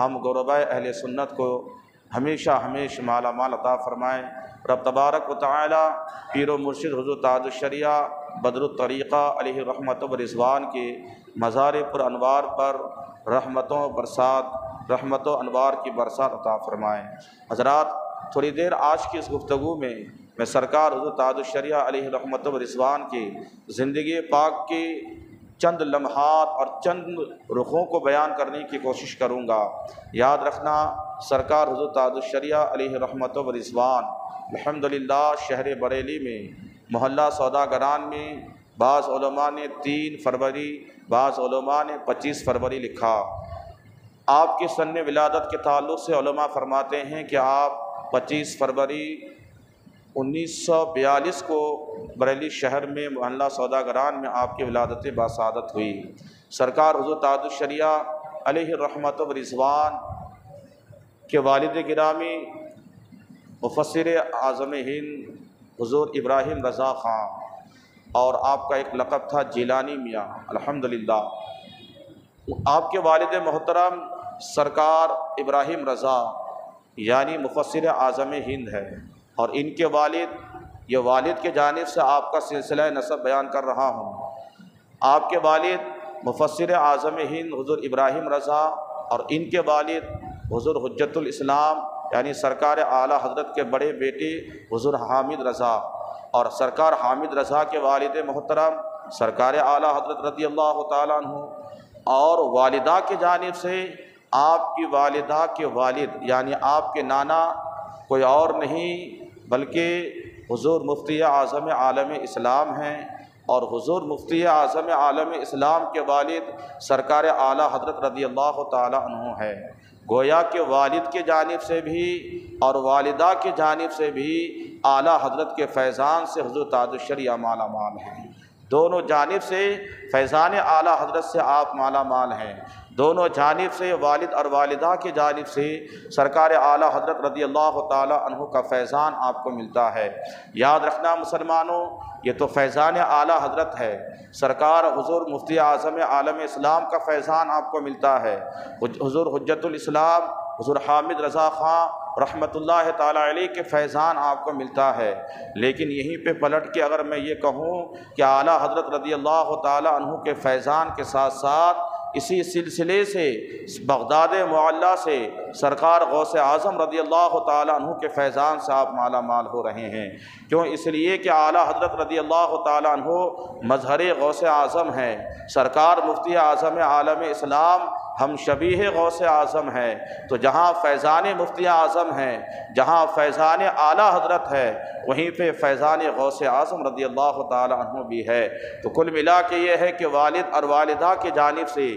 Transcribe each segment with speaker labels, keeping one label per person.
Speaker 1: ہم غرباء اہل سنت کو ہمیشہ مالا مال عطا فرمائیں۔ رب تبارک و تعالی پیر و مرشد حضور تاج الشریعہ بدر الطریقہ علیہ رحمت و رضوان کے مزار پر انوار پر رحمت و انوار کی برسات عطا فرمائیں۔ حضرات، تھوڑی دیر آج کی اس گفتگو میں سرکار حضور تاج الشریعہ علیہ رحمت و رضوان کی زندگی پاک کی چند لمحات اور چند رخوں کو بیان کرنے کی کوشش کروں گا۔ یاد رکھنا، سرکار حضور تاج الشریعہ علیہ رحمت و رضوان الحمدللہ شہر بریلی میں محلہ سوداگران میں بعض علماء نے 3 فروری، بعض علماء نے 25 فروری لکھا۔ آپ کی سن ولادت کے تعلق سے علماء فرماتے ہیں کہ آپ 25 فروری 1942 کو بریلی شہر میں محلہ سوداگران میں آپ کی ولادت باسعادت ہوئی۔ سرکار حضور تاج الشریعہ علیہ رحمت و رضوان کے والد گرامی مفسر اعظم ہند حضور ابراہیم رضا خان، اور آپ کا ایک لقب تھا جیلانی میاں الحمدللہ۔ آپ کے والد محترم سرکار ابراہیم رضا یعنی مفسر اعظم ہند ہے، اور ان کے والد، یہ والد کے جانب سے آپ کا سلسلہ نسب بیان کر رہا ہوں۔ آپ کے والد مفسر اعظم ہند حضور ابراہیم رضا، اور ان کے والد حضور حجت الاسلام یعنی سرکار اعلیٰ حضرت کے بڑے بیٹے حضور حامد رضا، اور سرکار حامد رضا کے والد محترم سرکار اعلیٰ حضرت رضی اللہ تعالیٰ عنہ، اور والدہ کی جانب سے آپ کی والدہ کے والد یعنی آپ کے نانا کوئی اور نہیں بلکہ حضور مفتی اعظم عالم اسلام ہیں، اور حضور مفتی اعظم عالم اسلام کے والد سرکار اعلیٰ حضرت رضی اللہ تعالیٰ عنہ ہے۔ گویا کہ والد کے جانب سے بھی اور والدہ کے جانب سے بھی اعلیٰ حضرت کے فیضان سے حضور تاج الشریعہ مالا مال ہیں۔ دونوں جانب سے فیضان اعلیٰ حضرت سے آپ مالا مال ہیں۔ دونوں جانب سے والد اور والدہ کی جانب سے سرکار اعلیٰ حضرت رضی اللہ تعالیٰ عنہ کا فیضان آپ کو ملتا ہے۔ یاد رکھنا مسلمانوں، یہ تو فیضان اعلیٰ حضرت ہے، سرکار حضور مفتی اعظم عالم اسلام کا فیضان آپ کو ملتا ہے، حضور حجت الاسلام حضور حامد رضا خان رحمۃ اللہ تعالیٰ علیہ کے فیضان آپ کو ملتا ہے۔ لیکن یہیں پہ پلٹ کے اگر میں یہ کہوں کہ اعلیٰ حضرت رضی اللہ تعالیٰ عنہ کے فیضان کے ساتھ ساتھ اسی سلسلے سے بغداد معلیٰ سے سرکار غوث اعظم رضی اللہ تعالیٰ عنہ کے فیضان سے آپ مالا مال ہو رہے ہیں۔ کیوں؟ اس لیے کہ اعلیٰ حضرت رضی اللہ تعالیٰ عنہ مظہر غوث اعظم ہیں، سرکار مفتی اعظم عالم اسلام ہم شبیہ غوث اعظم ہے۔ تو جہاں فیضان مفتی اعظم ہے، جہاں فیضان اعلیٰ حضرت ہے، وہیں پہ فیضان غوث اعظم رضی اللہ تعالیٰ عنہ بھی ہے۔ تو کل ملا کے یہ ہے کہ والد اور والدہ کی جانب سے،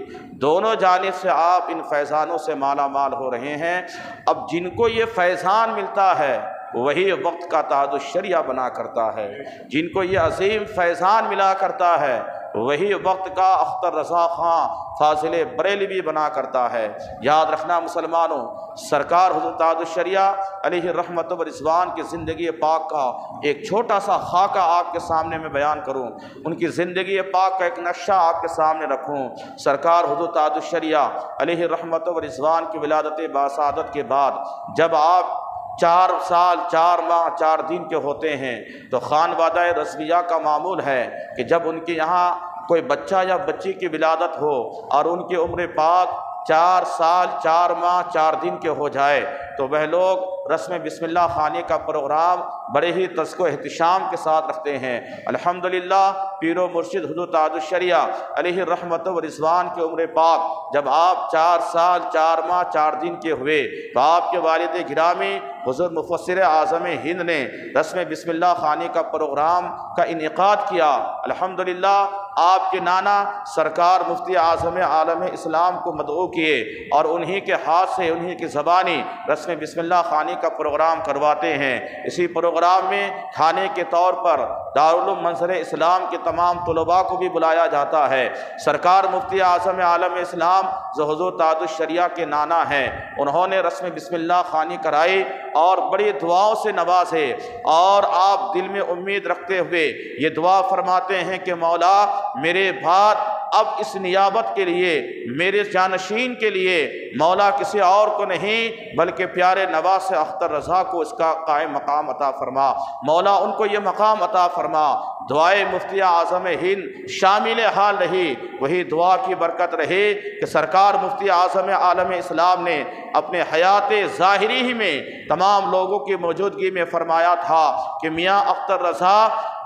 Speaker 1: دونوں جانب سے آپ ان فیضانوں سے مالا مال ہو رہے ہیں۔ اب جن کو یہ فیضان ملتا ہے وہی وقت کا تاج الشریعہ بنا کرتا ہے، جن کو یہ عظیم فیضان ملا کرتا ہے وہی وقت کا اختر رضا خان فاضل بریلوی بنا کرتا ہے۔ یاد رکھنا مسلمانوں، سرکار حضور تاج الشریعہ علیہ رحمت و رضوان کی زندگی پاک کا ایک چھوٹا سا خاکہ آپ کے سامنے میں بیان کروں، ان کی زندگی پاک کا ایک نقشہ آپ کے سامنے رکھوں۔ سرکار حضور تاج الشریعہ علیہ رحمت و رضوان کی ولادت باسعادت کے بعد جب آپ 4 سال 4 ماہ 4 دن کے ہوتے ہیں تو خانوادہ رضویہ کا معمول ہے کہ جب ان کے یہاں کوئی بچہ یا بچی کی ولادت ہو اور ان کی عمر پاک 4 سال 4 ماہ 4 دن کے ہو جائے تو وہ لوگ رسم بسم اللہ خانے کا پروگرام بڑے ہی تذک و احتشام کے ساتھ رکھتے ہیں۔ الحمدللہ پیر و مرشد حضور تاج الشریعہ علیہ رحمت و رضوان کی عمر پاک جب آپ 4 سال 4 ماہ 4 دن کے ہوئے تو آپ کے والد گرامی حضور مفسر اعظم ہند نے رسم بسم اللہ خانے کا پروگرام کا انعقاد کیا۔ الحمدللہ آپ کے نانا سرکار مفتی اعظم عالم اسلام کو مدعو کیے اور انہی کے ہاتھ سے انہی کی زبانی رسم بسم اللہ خانے کا پروگرام کرواتے ہیں۔ اسی پروگرام میں کھانے کے طور پر دارالعلوم منظر اسلام کے تمام طلباء کو بھی بلایا جاتا ہے۔ سرکار مفتی اعظم عالم اسلام جو حضور تاج الشریعہ کے نانا ہیں، انہوں نے رسم بسم اللہ خوانی کرائی اور بڑی دعاؤں سے نوازے، اور آپ دل میں امید رکھتے ہوئے یہ دعا فرماتے ہیں کہ مولا میرے بعد اب اس نیابت کے لیے میرے جانشین کے لیے مولا کسی اور کو نہیں بلکہ پیارے نواز اختر رضا کو اس کا قائم مقام عطا فرما۔ مولا ان کو یہ مقام عطا فرما۔ دعائے مفتی اعظم ہند شامل حال رہی، وہی دعا کی برکت رہے کہ سرکار مفتی اعظم عالم اسلام نے اپنے حیات ظاہری ہی میں تمام لوگوں کی موجودگی میں فرمایا تھا کہ میاں اختر رضا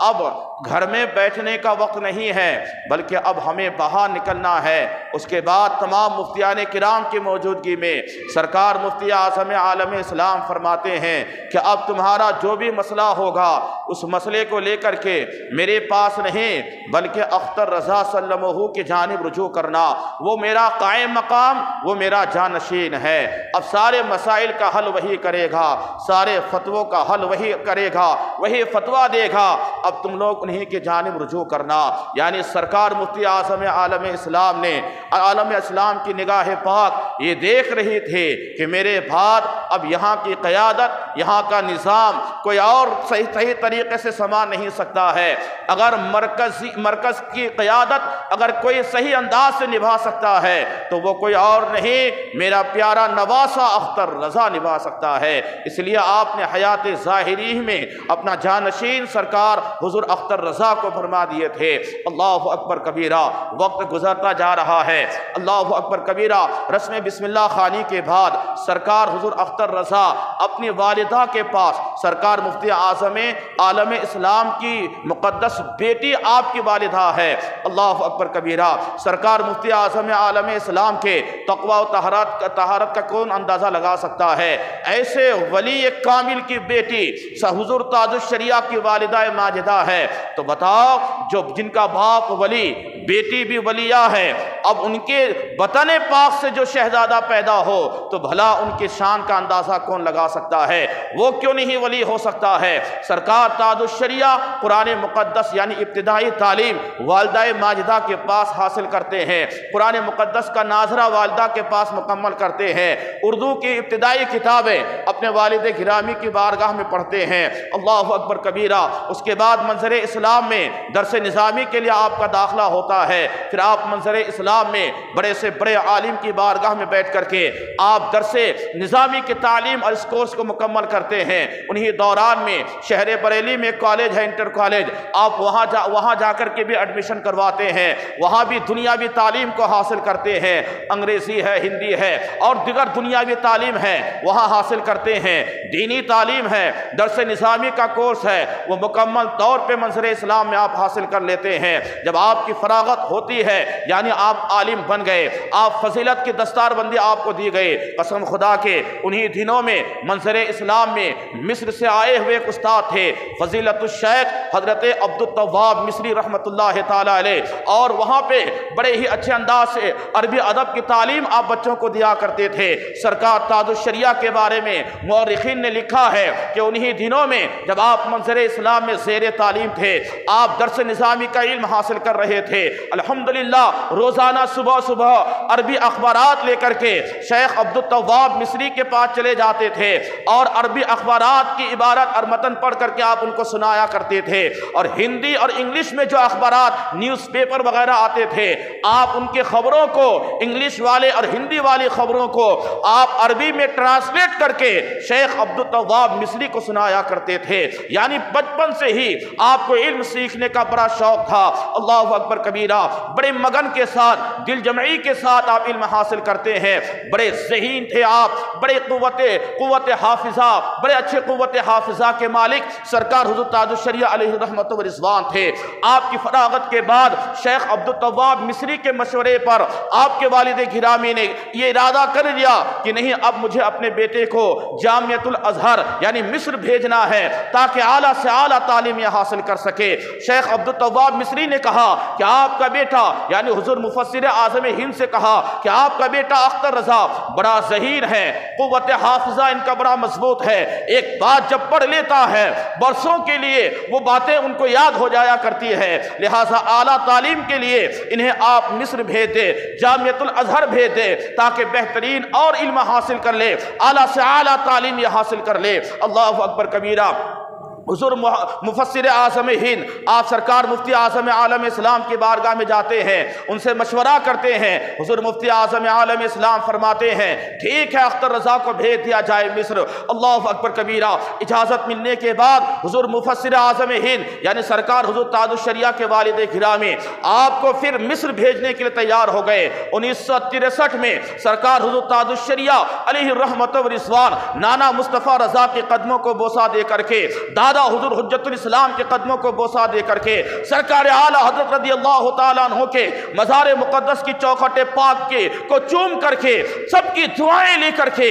Speaker 1: اب گھر میں بیٹھنے کا وقت نہیں ہے بلکہ اب ہمیں باہر نکلنا ہے۔ اس کے بعد تمام مفتیان کرام کی موجودگی میں سرکار مفتی اعظم عالم اسلام فرماتے ہیں کہ اب تمہارا جو بھی مسئلہ ہوگا اس مسئلے کو لے کر کے میرے پاس نہیں بلکہ اختر رضا صلی اللہ علیہ وسلم کی جانب رجوع کرنا، وہ میرا قائم مقام، وہ میرا جانشین ہے۔ اب سارے مسائل کا حل وہی کرے گا، سارے فتووں کا حل وہی کرے گا، وہی فتویٰ دے گا، اب تم لوگ انہی کی جانب رجوع کرنا۔ یعنی سرکار مفتی اعظم عالم اسلام نے عالم اسلام کی نگاہ پاک یہ دیکھ رہی تھے کہ میرے بعد اب یہاں کی قیادت، یہاں کا نظام کوئی اور صحیح طریقے سے سنبھال نہیں سکتا ہے۔ اگر مرکز کی قیادت اگر کوئی صحیح انداز سے نبھا سکتا ہے تو وہ کوئی اور نہیں میرا پیارا نواسہ اختر رضا نبھا سکتا ہے۔ اس لیے آپ نے حیات ظاہری میں اپنا جانشین سرکار حضور اختر رضا کو فرما دیے تھے۔ اللہ اکبر کبیرہ، وقت گزرتا جا رہا ہے۔ اللہ اکبر کبیرہ، رسم بسم اللہ خوانی کے بعد سرکار حضور اختر رضا اپنی والدہ کے پاس سرکار مفتی اعظم عالم اسلام کی مقدس بیٹی آپ کی والدہ ہے۔ اللہ اکبر کبیرہ، سرکار مفتی اعظم عالم اسلام کے تقوی و طہارت کا کون اندازہ لگا سکتا ہے؟ ایسے ولی کامل کی بیٹی حضور تاج الشریعہ کی والدہ ماجدہ ہے، تو بتاؤ جن کا باپ ولی بیٹی بھی ولیہ ہے، اب ان کے وطن پاک سے جو شہزادہ پیدا ہو تو بھلا ان کی شان کا اندازہ کون لگا سکتا ہے؟ وہ کیوں نہیں ولی ہو سکتا ہے؟ سرکار تاج الشریعہ قرآن مقدس یعنی ابتدائی تعلیم والدہ ماجدہ کے پاس حاصل کرتے ہیں، قرآن مقدس کا ناظرہ والدہ کے پاس مکمل کرتے ہیں، اردو کی ابتدائی کتابیں اپنے والد گرامی کی بارگاہ میں پڑھتے ہیں۔ اللہ اکبر کبیرہ، اس کے بعد منظر اسلام میں درس نظامی کے لیے آپ کا داخلہ ہوتا ہے، پھر آپ منظر اسلام میں بڑے سے بڑے عالم کی بارگاہ میں بیٹھ کر کے آپ درس نظامی کی تعلیم اور اس کورس کو مکمل کرتے ہیں۔ انہی دوران میں شہر بریلی میں کالج ہے، انٹر کالج، آپ وہاں جا کر کے بھی ایڈمیشن کرواتے ہیں، وہاں بھی دنیاوی تعلیم کو حاصل کرتے ہیں، انگریزی ہے، ہندی ہے اور دیگر دنیاوی تعلیم ہے وہاں حاصل کرتے ہیں، دینی تعلیم ہے، درس نظامی کا کورس ہے، وہ مکمل طور پہ منظر اسلام میں آپ حاصل کر لیتے ہیں۔ جب آپ کی فراغت ہوتی ہے یعنی آپ عالم بن گئے، آپ فضیلت کی دستار بندی آپ کو دی گئی، قسم خدا کے انہی دنوں میں منظر اسلام میں مصر سے آئے ہوئے ایک استاد تھے فضیلت الشیخ حضرت عبدالتواب مصری رحمۃ اللہ تعالی علیہ، اور وہاں پہ بڑے ہی اچھے انداز سے عربی ادب کی تعلیم آپ بچوں کو دیا کرتے تھے۔ سرکار تاج الشریعہ کے بارے میں مورخین نے لکھا ہے کہ انہی دنوں میں جب آپ منظر اسلام میں زیر تعلیم تھے، آپ درس نظامی کا علم حاصل کر رہے تھے، الحمدللہ روزانہ صبح عربی اخبارات لے کر کے شیخ عبدالتواب مصری کے پاس چلے جاتے تھے اور عربی اخبارات کی عبارت اور متن پڑھ کر کے آپ ان کو سنایا کرتے تھے، اور ہندی اور انگلش میں جو اخبارات نیوز پیپر وغیرہ آتے تھے آپ ان کے خبروں کو انگلش والے اور ہندی والی خبروں کو آپ عربی میں ٹرانسلیٹ کر کے شیخ عبدالتواب مصری کو سنایا کرتے تھے۔ یعنی بچپن سے ہی آپ کو علم سیکھنے کا بڑا شوق تھا۔ اللہ اکبر کبیرہ، بڑے مگن کے ساتھ دل جمعی کے ساتھ آپ علم حاصل کرتے ہیں، بڑے ذہین تھے آپ، بڑے قوت حافظہ، بڑے اچھے قوت حافظہ کے مالک سرکار حضور تاج الشریعہ علیہ رحمت و رضوان تھے۔ آپ کی فراغت کے بعد شیخ عبدالتواب مصری کے مشورے پر آپ کے والد گرامی نے یہ ارادہ کر لیا کہ نہیں، اب مجھے اپنے بیٹے کو جامعۃ الازہر یعنی مصر بھیجنا ہے تاکہ اعلیٰ سے اعلیٰ تعلیم یہ حاصل کر سکے۔ شیخ عبدالتواب مصری نے کہا کہ آپ کا بیٹا یعنی حضور مفسر اعظم ہند سے کہا کہ آپ کا بیٹا اختر رضا بڑا ذہین ہے، قوت حافظہ ان کا بڑا مضبوط ہے، ایک بات جب پڑھ لیتا ہے برسوں کے لیے وہ باتیں ان کو یاد ہو جایا کرتی ہے، لہٰذا اعلیٰ تعلیم کے لیے انہیں آپ مصر بھیج دے، جامعۃ الازہر بھیج دے تاکہ بہترین اور علم حاصل کر لے، اعلیٰ سے اعلیٰ تعلیم یہ حاصل کر لے۔ اللہ اکبر کبیرہ، حضور مفسر اعظم ہند آپ سرکار مفتی اعظم عالم اسلام کی بارگاہ میں جاتے ہیں، ان سے مشورہ کرتے ہیں۔ حضور مفتی اعظم عالم اسلام فرماتے ہیں ٹھیک ہے اختر رضا کو بھیج دیا جائے مصر۔ اللہ اکبر کبیرہ۔ اجازت ملنے کے بعد حضور مفسر اعظم ہند یعنی سرکار حضور تاج الشریعہ کے والد گرامی آپ کو پھر مصر بھیجنے کے لیے تیار ہو گئے۔ 1963 میں سرکار حضور تاج الشریعہ علیہ الرحمت و رضوان نانا مصطفیٰ رضا کے قدموں کو بوسہ دے کر کے، دادا حضور حجت الاسلام کے قدموں کو بوسہ دے کر کے، سرکار اعلیٰ حضرت رضی اللہ تعالیٰ عنہ کے مزار مقدس کی چوکھٹ پاک کے کو چوم کر کے، سب کی دعائیں لے کر کے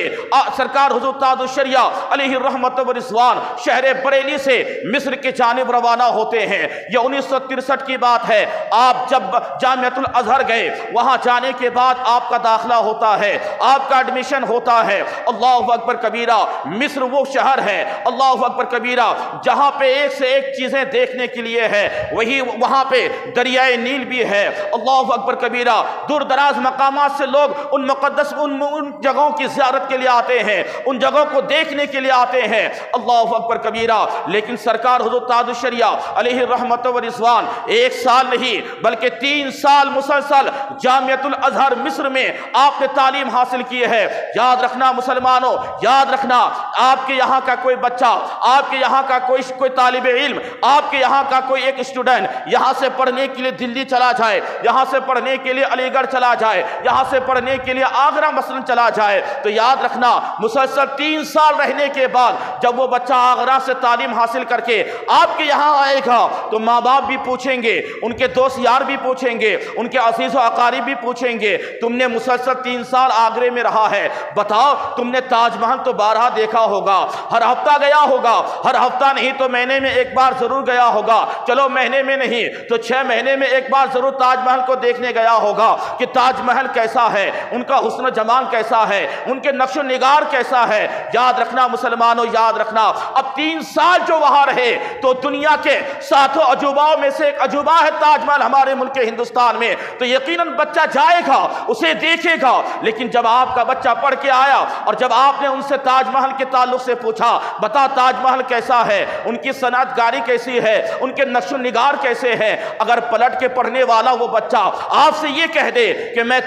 Speaker 1: سرکار حضور تاج الشریعہ علیہ الرحمت و رضوان شہر بریلی سے مصر کی جانب روانہ ہوتے ہیں۔ یہ 1963 کی بات ہے۔ آپ جب جامعۃ الازہر گئے، وہاں جانے کے بعد آپ کا داخلہ ہوتا ہے، آپ کا ایڈمیشن ہوتا ہے۔ اللہ اکبر کبیرہ۔ مصر وہ شہر ہے اللہ اکبر کبیرہ جہاں پہ ایک سے ایک چیزیں دیکھنے کے لیے ہے، وہی وہاں پہ دریائے نیل بھی ہے۔ اللہ اکبر کبیرہ۔ دور دراز مقامات سے لوگ ان مقدس ان جگہوں کی زیارت کے لیے آتے ہیں، ان جگہوں کو دیکھنے کے لیے آتے ہیں۔ اللہ اکبر کبیرہ۔ لیکن سرکار حضور تاج الشریعہ علیہ الرحمت و رضوان 1 سال نہیں بلکہ 3 سال مسلسل جامعۃ الازہر مصر میں آپ نے تعلیم حاصل کی ہے۔ یاد رکھنا مسلمانوں، یاد رکھنا آپ کے یہاں کا کوئی بچہ، آپ کے یہاں کا کوئی طالب علم، آپ کے یہاں کا کوئی ایک اسٹوڈنٹ یہاں سے پڑھنے کے لیے دلی چلا جائے، یہاں سے پڑھنے کے لیے علی گڑھ چلا جائے، یہاں سے پڑھنے کے لیے آگرہ مثلا چلا جائے، تو یاد رکھنا مسلسل 3 سال رہنے کے بعد جب وہ بچہ آگرہ سے تعلیم حاصل کر کے آپ کے یہاں آئے گا تو ماں باپ بھی پوچھیں گے، ان کے دوست یار بھی پوچھیں گے، ان کے عزیز و اقارب بھی پوچھیں گے تم نے مسلسل 3 سال آگرے میں رہا ہے، بتاؤ تم نے تاج محل تو بارہا دیکھا ہوگا، ہر ہفتہ گیا ہوگا، ہر ہفتہ نہیں تو مہینے میں 1 بار ضرور گیا ہوگا، چلو مہینے میں نہیں تو 6 مہینے میں 1 بار ضرور تاج محل کو دیکھنے گیا ہوگا کہ تاج محل کیسا ہے، ان کا حسن و جمال کیسا ہے، ان کے نقش و نگار کیسا ہے۔ یاد رکھنا مسلمانوں، یاد رکھنا اب 3 سال جو وہاں رہے تو دنیا کے 7 عجوباؤں میں سے ایک عجوبہ ہے تاج محل ہمارے ملک ہندوستان میں، تو یقیناً بچہ جائے گا اسے دیکھے گا۔ لیکن جب آپ کا بچہ پڑھ کے آیا اور جب آپ نے ان سے تاج محل کے تعلق سے پوچھا بتا تاج محل کیسا ہے، ان کی صنعت کاری کیسی ہے، ان کے نقش و نگار کیسے ہیں، اگر پلٹ کے پڑھنے والا وہ بچہ آپ سے یہ کہہ دے کہ میں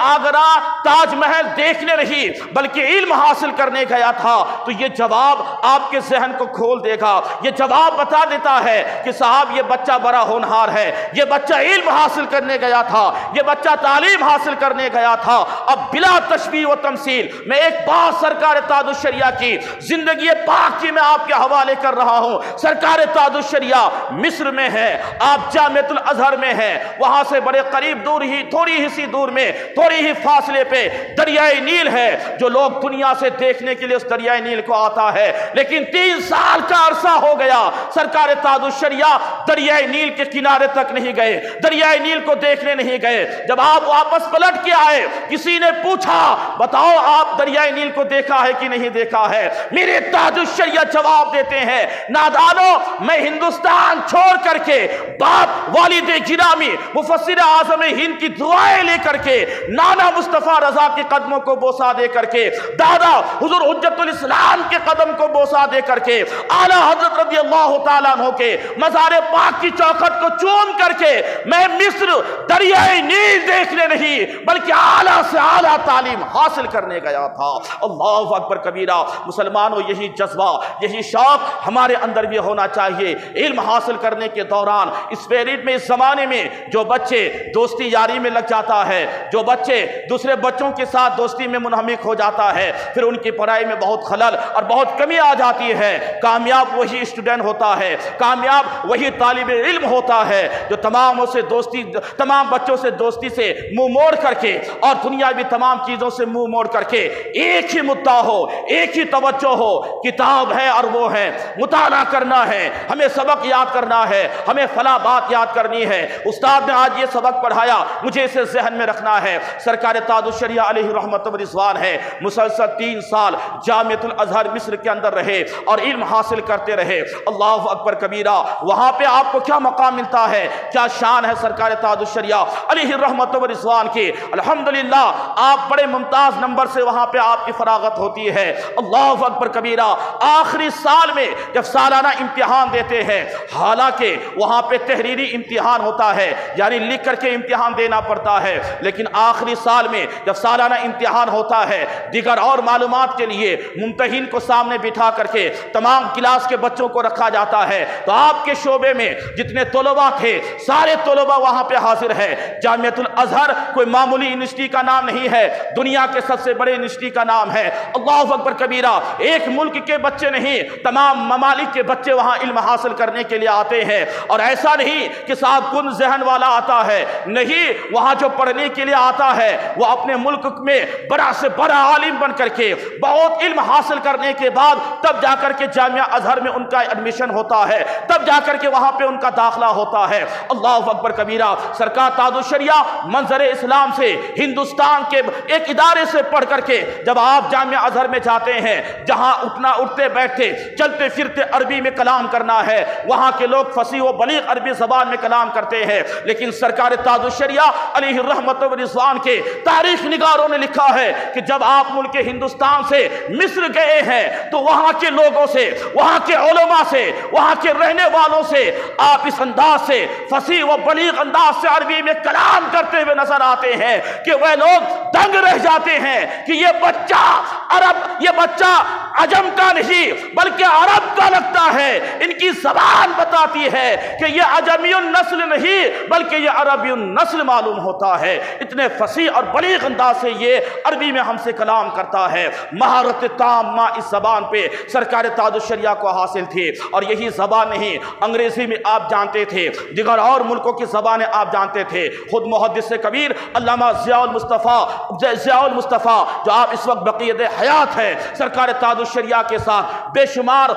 Speaker 1: آگرہ تاج محل دیکھنے نہیں بلکہ علم حاصل کرنے گیا تھا، تو یہ جواب آپ کے ذہن کو کھول دے گا، یہ جواب بتا دیتا ہے کہ صاحب یہ بچہ بڑا ہونہار ہے، یہ بچہ علم حاصل کرنے گیا تھا، یہ بچہ تعلیم حاصل کرنے گیا تھا۔ اب بلا تشبیہ و تمثیل میں ایک بات سرکار تاج الشریعہ کی زندگی پاک کی میں آپ کے حوالے کر رہا ہوں۔ سرکار تاج الشریعہ مصر میں ہے، آپ جامعۃ الازہر میں ہیں، وہاں سے بڑے قریب دور ہی تھوڑی ہی سی دور میں تھوڑی ہی فاصلے پہ دریائے نیل ہے، جو لوگ دنیا سے دیکھنے کے لیے اس دریائے نیل کو آتا ہے۔ لیکن 3 سال کا عرصہ ہو گیا سرکار تاج الشریعہ دریائے نیل کے کنارے تک نہیں گئے، دریائے نیل کو دیکھنے نہیں گئے۔ جب آپ واپس پلٹ کے آئے کسی نے پوچھا بتاؤ آپ دریائے نیل کو دیکھا ہے کہ نہیں دیکھا ہے، میرے تاج الشریعہ جواب دیتے ہیں نادانو میں ہندوستان چھوڑ کر کے باپ والد گرامی مفسر اعظم ہند کی دعائیں لے کر کے، نانا مصطفیٰ رضا کے قدموں کو بوسہ دے کر کے، دادا حضور حجت الاسلام کے قدم کو بوسہ دے کر کے، اعلیٰ حضرت رضی اللہ تعالیٰ عنہ کے مزار پاک کی چوکھٹ کو چوم کر کے میں مصر دریائے نیل دیکھنے نہیں بلکہ اعلیٰ سے اعلیٰ تعلیم حاصل کرنے گیا تھا۔ اللہ اکبر کبیرہ۔ مسلمانوں یہی جذبہ یہی شوق ہمارے اندر بھی ہونا چاہیے۔ علم حاصل کرنے کے دوران اس پیریڈ میں اس زمانے میں جو بچے دوستی یاری میں لگ جاتا ہے، جو بچے دوسرے بچوں کے ساتھ دوستی میں منہمک ہو جاتا ہے، پھر ان کی پڑھائی میں بہت خلل اور بہت کمی آ جاتی ہے۔ کامیاب وہی اسٹوڈنٹ ہوتا ہے، کامیاب وہی طالب علم ہوتا ہے جو تمام بچوں سے دوستی سے منہ موڑ کر کے اور دنیاوی تمام چیزوں سے منہ موڑ کر کے ایک ہی مدعا ہو، ایک ہی توجہ ہو، کتاب ہے اور وہ ہے مطالعہ کرنا ہے، ہمیں سبق یاد کرنا ہے، ہمیں فلاں بات یاد کرنی ہے، استاد نے آج یہ سبق پڑھایا مجھے اسے ذہن میں رکھنا ہے۔ سرکار تاج الشریعہ علیہ رحمت و رضوان ہے، مسلسل 3 سال جامعۃ الازہر مصر کے اندر رہے اور علم حاصل کرتے رہے۔ اللہ اکبر کبیرہ۔ وہاں پہ آپ کو کیا مقام ملتا ہے، کیا شان ہے سرکار تاج الشریعہ علیہ رحمت و رضوان کی۔ الحمدللہ آپ بڑے ممتاز نمبر سے وہاں پہ آپ کی فراغت ہوتی ہے۔ اللہ اکبر کبیرہ آخری سال میں جب سالانہ امتحان دیتے ہیں، حالانکہ وہاں پہ تحریری امتحان ہوتا ہے، یعنی لکھ کر کے امتحان دینا پڑتا ہے، لیکن آخری سال میں جب سالانہ امتحان ہوتا ہے، دیگر اور معلومات کے لیے ممتحن کو سامنے بٹھا کر کے تمام کلاس کے بچوں کو رکھا جاتا ہے۔ تو آپ کے شعبے میں جتنے طلباء تھے سارے طلباء وہاں پہ حاضر ہے۔ جامعۃ الازہر کوئی معمولی یونیورسٹی کا نام نہیں ہے، دنیا کے سب سے بڑے یونیورسٹی کا نام ہے۔ اللہ اکبر کبیرہ، ایک ملک کے بچے نہیں، تمام ممالک کے بچے وہاں علم حاصل کرنے کے لیے آتے ہیں۔ اور ایسا نہیں کہ صاحب کن ذہن والا آتا ہے، نہیں، وہاں جو پڑھنے کے لیے آتا ہے وہ اپنے ملک میں بڑا سے بڑا عالم بن کر کے بہت علم حاصل کرنے کے بعد تب جا کر کے جامعہ ازہر میں ان کا ایڈمیشن ہوتا ہے، تب جا کر کے وہاں پہ ان کا داخلہ ہوتا ہے۔ اللہ اکبر کبیرہ، سرکار تاج الشریعہ منظر اسلام سے ہندوستان کے ایک ادارے سے پڑھ کر کے جب آپ جامعہ ازہر میں جاتے ہیں، جہاں اٹھنا اٹھتے بیٹھتے چلتے پھرتے عربی میں کلام کرنا ہے، وہاں کے لوگ فصیح و بلیغ عربی زبان میں کلام کرتے ہیں، لیکن سرکار تاج الشریعہ علیہ الرحمت و رضوان کے تاریخ نگاروں نے لکھا ہے کہ جب آپ ملک ہندوستان سے مصر گئے ہیں تو وہاں کے لوگوں سے، وہاں کے علماء سے، وہاں کے رہنے والوں سے آپ اس انداز سے فصیح و بلیغ انداز سے عربی میں کلام کرتے ہوئے نظر آتے ہیں کہ وہ لوگ دنگ رہ جاتے ہیں کہ یہ بچہ عجم کا نہیں بلکہ عرب کا لگتا ہے۔ ان کی زبان بتاتی ہے کہ یہ عجمی النسل نہیں بلکہ یہ عربی النسل معلوم ہوتا ہے۔ اتنے فصیح اور بلیغ انداز سے یہ عربی میں ہم سے کلام کرتا ہے۔ مہارت تامہ اس زبان پہ سرکار تاج الشریعہ کو حاصل تھی، اور یہی زبان نہیں، انگریزی میں آپ جانتے تھے، دیگر اور ملکوں کی زبانیں آپ جانتے تھے۔ خود محدث کبیر علامہ ضیاء المصطفیٰ جو آپ اس وقت بقیت حیات ہے، سرکار تاج الشریعہ کے ساتھ بے شمار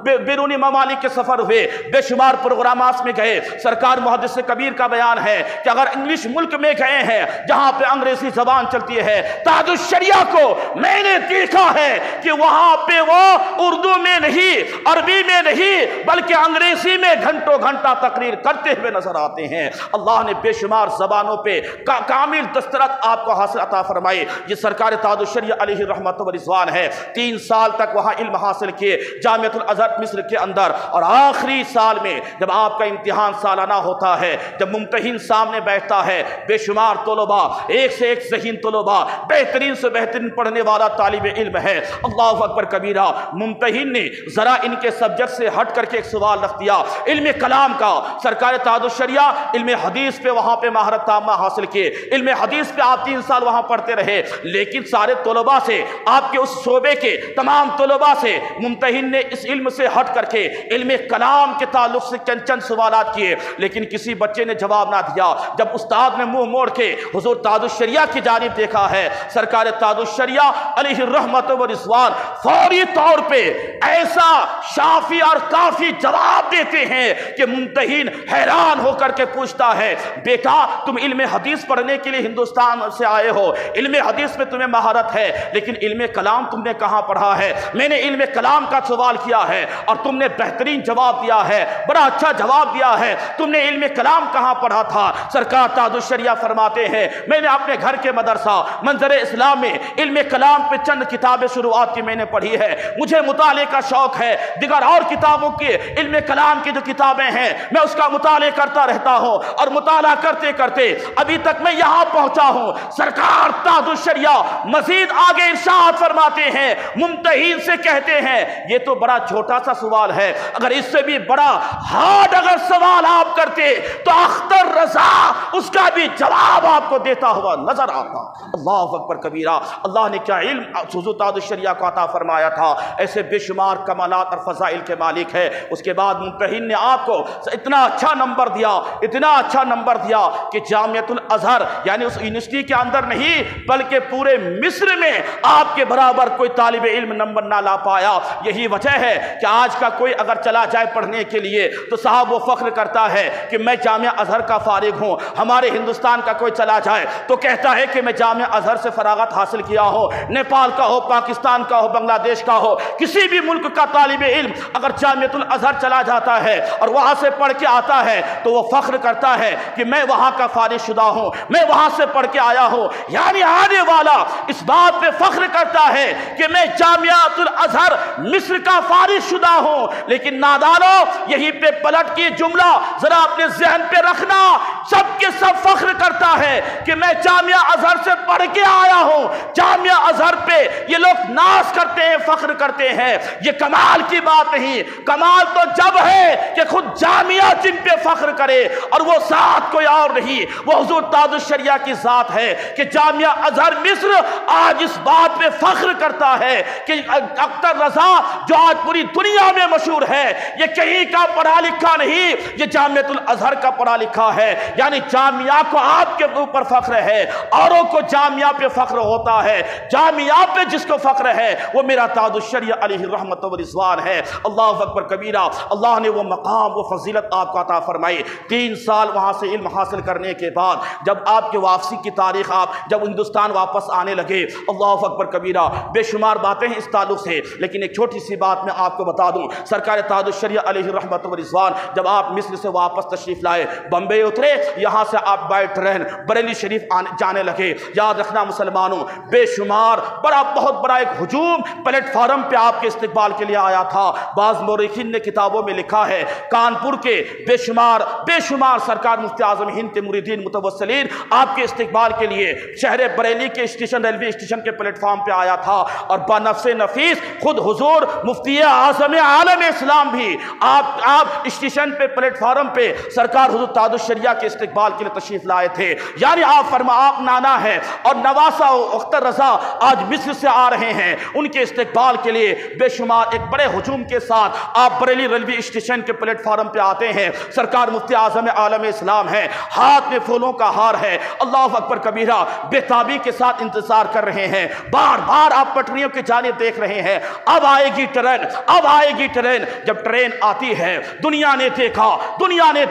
Speaker 1: بیرونی ممالک کے سفر ہوئے، بے شمار پروگرامات میں گئے۔ سرکار محدث کبیر کا بیان ہے کہ اگر انگلش ملک میں گئے ہیں جہاں پہ انگریزی زبان چلتی ہے، تاج الشریعہ کو میں نے دیکھا ہے کہ وہاں پہ وہ اردو میں نہیں، عربی میں نہیں بلکہ انگریزی میں گھنٹوں گھنٹہ تقریر کرتے ہوئے نظر آتے ہیں۔ اللہ نے بے شمار زبانوں پہ کامل دسترت آپ کو حاصل عطا فرمائی۔ یہ سرکار تاج الشریعہ علیہ رحمت و رضوان ہے۔ 3 سال تک وہاں علم حاصل کیے جامعۃ الازہر مصر کے اندر، اور آخری سال میں جب آپ کا امتحان سالانہ ہوتا ہے، جب ممتحن سامنے بیٹھتا ہے، بے شمار طلباء، ایک سے ایک ذہین طلباء، بہترین سے بہترین پڑھنے والا طالب علم ہے۔ اللہ اکبر کبیرہ، ممتحن نے ذرا ان کے سبجیکٹ سے ہٹ کر کے ایک سوال رکھ دیا علم کلام کا۔ سرکار تاج الشریعہ علم حدیث پہ وہاں پہ مہارت تامہ حاصل کیے، علم حدیث پہ آپ 3 سال وہاں پڑھتے رہے، لیکن سارے طلباء سے، آپ کے اس شعبے کے تمام طلباء سے ممتحن نے اس علم سے ہٹ کر کے علم کلام کے تعلق سے چند سوالات کیے، لیکن کسی بچے نے جواب نہ دیا۔ جب استاد نے منہ موڑ کے حضور تاج الشریعہ کی جانب دیکھا ہے، سرکار تاج الشریعہ علیہ الرحمت و رضوان فوری طور پہ ایسا شافی اور کافی جواب دیتے ہیں کہ ممتحن حیران ہو کر کے پوچھتا ہے، بیٹا تم علم حدیث پڑھنے کے لیے ہندوستان سے آئے ہو، علم حدیث میں تمہیں مہارت ہے، لیکن علم کلام تم نے کہاں پڑھا ہے؟ میں نے علم کلام کا سوال کیا ہے اور تم نے بہترین جواب دیا ہے، بڑا اچھا جواب دیا ہے، تم نے علم کلام کہاں پڑھا تھا؟ سرکار تاج الشریعہ فرماتے ہیں، میں نے اپنے گھر کے مدرسہ منظر اسلام میں علم کلام پہ چند کتابیں شروعات کی میں نے پڑھی ہے، مجھے مطالعے کا شوق ہے، دیگر اور کتابوں کے علم کلام کی جو کتابیں ہیں میں اس کا مطالعہ کرتا رہتا ہوں، اور مطالعہ کرتے کرتے ابھی تک میں یہاں پہنچا ہوں۔ سرکار تاج الشریعہ مزید آگے ارشاد فرماتے ہیں، ممتحن سے کہتے ہیں یہ تو بڑا چھوٹا سا سوال ہے، اگر اس سے بھی بڑا ہارڈ اگر سوال آپ کرتے تو اختر رضا اس کا بھی جواب آپ کو دیتا ہوا نظر آتا۔ اللہ اکبر کبیرہ، اللہ نے کیا علم حضور تاج الشریعہ کو عطا فرمایا تھا، ایسے بے شمار کمالات اور فضائل کے مالک ہے۔ اس کے بعد ممتحن نے آپ کو اتنا اچھا نمبر دیا، اتنا اچھا نمبر دیا کہ جامعۃ الازہر یعنی اس یونیورسٹی کے اندر نہیں بلکہ پورے مصر میں آپ کے برابر کوئی طالب علم نمبر نہ لا پایا۔ یہی وجہ ہے کہ آج کا کوئی اگر چلا جائے پڑھنے کے لیے تو صاحب وہ فخر کرتا ہے کہ میں جامعہ ازہر کا فارغ ہوں۔ ہمارے ہندوستان کا کوئی چلا جائے تو کہتا ہے کہ میں جامعہ ازہر سے فراغت حاصل کیا ہو، نیپال کا ہو، پاکستان کا ہو، بنگلہ دیش کا ہو، کسی بھی ملک کا طالب علم اگر جامعۃ الازہر چلا جاتا ہے اور وہاں سے پڑھ کے آتا ہے تو وہ فخر کرتا ہے کہ میں وہاں کا فارغ شدہ ہوں، میں وہاں سے پڑھ کے آیا ہوں۔ یعنی آنے والا اس بات پہ فخر کرتا ہے کہ میں جامعہ جامعۃ الازہر مصر کا فارغ شدہ ہوں، لیکن نادانو یہی پہ پلٹ کے جملہ ذرا اپنے ذہن پہ رکھنا، سب کے سب فخر کرتا ہے کہ میں جامعہ ازہر سے پڑھ کے آیا ہوں۔ جامعہ ازہر پہ یہ لوگ ناز کرتے ہیں، فخر کرتے ہیں، یہ کمال کی بات نہیں، کمال تو جب ہے کہ خود جامعہ جن پہ فخر کرے، اور وہ ذات کوئی اور نہیں، وہ حضور تاج الشریعہ کی ذات ہے کہ جامعہ ازہر مصر آج اس بات پہ فخر کرتا ہے کہ اختر رضا جو آج پوری دنیا میں مشہور ہے، یہ کہیں کا پڑھا لکھا نہیں، یہ جامعۃ الازہر کا پڑھا لکھا ہے۔ یعنی جامعہ کو آپ کے اوپر فخر ہے، اوروں کو جامعہ پہ فخر ہوتا ہے، جامعہ پہ جس کو فخر ہے وہ میرا تاج الشریعہ علیہ رحمت و رضوان ہے۔ اللہ اکبر کبیرہ، اللہ نے وہ مقام، وہ فضیلت آپ کو عطا فرمائی۔ 3 سال وہاں سے علم حاصل کرنے کے بعد جب آپ کے واپسی کی تاریخ، آپ جب ہندوستان واپس آنے لگے، اللہ اکبر کبیرہ، بے شمار باتیں ہیں اس تعلق سے، لیکن ایک چھوٹی سی بات میں آپ کو بتا دوں۔ سرکار تاج الشریعہ علیہ رحمت و رضوان جب آپ مصر سے واپس تشریف لائے، بمبئی اترے، یہاں سے آپ بائی ٹرین بریلی شریف جانے لگے۔ یاد رکھنا مسلمانوں، بے شمار بہت بڑا ایک ہجوم پلیٹ فارم پہ آپ کے استقبال کے لیے آیا تھا۔ بعض مورخین نے کتابوں میں لکھا ہے کانپور کے بے شمار سرکار مفتی اعظم ہند کے مریدین متوسلین آپ کے استقبال کے لیے شہر بریلی کے اسٹیشن، ریلوے اسٹیشن کے پلیٹ فارم پہ آیا تھا، اور بنفس نفیس خود حضور مفتی اعظم عالم اسلام بھی آپ اسٹیشن پہ پلیٹ فارم پہ سرکار حضور تاج الشریعہ کے استقبال کے لیے تشریف لائے تھے۔ یعنی آپ نانا ہے اور نواسہ اختر رضا آج مصر سے آ رہے ہیں، ان کے استقبال کے لیے بے شمار ایک بڑے ہجوم کے ساتھ آپ بریلی ریلوے اسٹیشن کے پلیٹ فارم پہ آتے ہیں۔ سرکار مفتی اعظم عالم اسلام ہے، ہاتھ میں پھولوں کا ہار ہے، اللہ اکبر کبیرہ، بے تابی کے ساتھ انتظار کر رہے ہیں، بار بار آپ پٹریوں کی جانب دیکھ رہے ہیں، اب آئے گی ٹرین، اب آئے گی ٹرین۔ جب ٹرین آتی ہے، دنیا نے